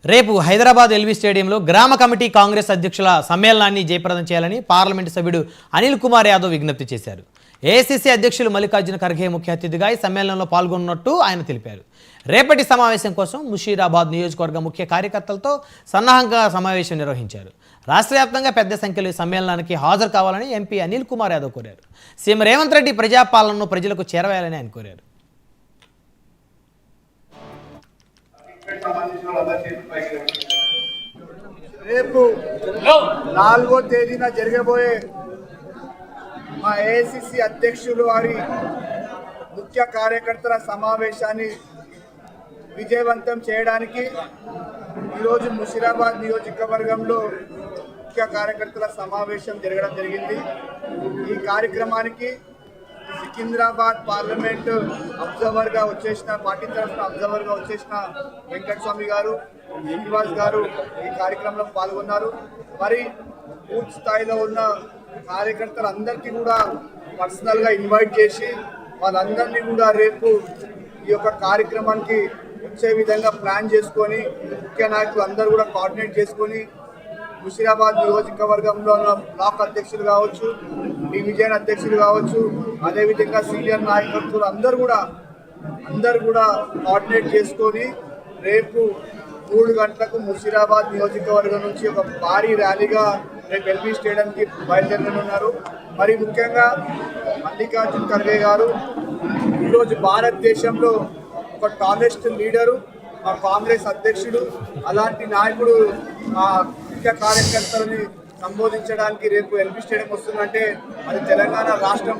రేపు హైదరాబాద్ ఎల్వి స్టేడియంలో గ్రామ కమిటీ కాంగ్రెస్ అధ్యక్షుల సమ్మేళనాన్ని జయప్రదం చేయాలని పార్లమెంటు సభ్యుడు అనిల్ కుమార్ యాదవ్ విజ్ఞప్తి చేశారు. ఏఐసీసీ అధ్యక్షులు మల్లికార్జున ఖర్గే ముఖ్య అతిథిగా ఈ సమ్మేళనంలో పాల్గొన్నట్టు ఆయన తెలిపారు. రేపటి సమావేశం కోసం ముషీరాబాద్ నియోజకవర్గ ముఖ్య కార్యకర్తలతో సన్నాహంగా సమావేశం నిర్వహించారు. రాష్ట్ర వ్యాప్తంగా పెద్ద సంఖ్యలో ఈ సమ్మేళనానికి హాజరు కావాలని ఎంపీ అనిల్ కుమార్ యాదవ్ కోరారు. సీఎం రేవంత్ రెడ్డి ప్రజాపాలనను ప్రజలకు చేరవేయాలని ఆయన కోరారు. రేపు 4వ తేదీన జరగబోయే మా ఏఐసిసి అధ్యక్షులు వారి ముఖ్య కార్యకర్తల సమావేశాన్ని విజయవంతం చేయడానికి ఈరోజు ముషీరాబాద్ నియోజకవర్గంలో ముఖ్య కార్యకర్తల సమావేశం జరగడం జరిగింది. ఈ కార్యక్రమానికి సికింద్రాబాద్ పార్లమెంట్ అబ్జర్వర్గా వచ్చేసిన పార్టీ తరఫున అబ్జర్వర్గా వచ్చేసిన వెంకటస్వామి గారు, శ్రీనివాస్ గారు ఈ కార్యక్రమంలో పాల్గొన్నారు. మరి పూర్తి స్థాయిలో ఉన్న కార్యకర్తలందరికీ కూడా పర్సనల్గా ఇన్వైట్ చేసి వాళ్ళందరినీ కూడా రేపు ఈ యొక్క కార్యక్రమానికి వచ్చే విధంగా ప్లాన్ చేసుకొని ముఖ్య నాయకులు అందరూ కూడా కోఆర్డినేట్ చేసుకొని ముషీరాబాద్ నియోజకవర్గంలో ఉన్న బ్లాక్ అధ్యక్షులు కావచ్చు, డివిజన్ అధ్యక్షులు కావచ్చు, అదేవిధంగా సీనియర్ నాయకత్వులు అందరూ కూడా కోఆర్డినేట్ చేసుకొని రేపు 3 గంటలకు ముషీరాబాద్ నియోజకవర్గం నుంచి ఒక భారీ ర్యాలీగా రేపు ఎల్బీ స్టేడియంకి బయలుదేరనున్నారు. మరి ముఖ్యంగా మల్లికార్జున ఖర్గే గారు ఈరోజు భారతదేశంలో ఒక టాలెస్ట్ లీడరు, మా కాంగ్రెస్ అధ్యక్షుడు, అలాంటి నాయకుడు మా ముఖ్య కార్యకర్తలని సంబోధించడానికి రేపు ఎల్బీ స్టేడియం వస్తుందంటే అది తెలంగాణ రాష్ట్రంలో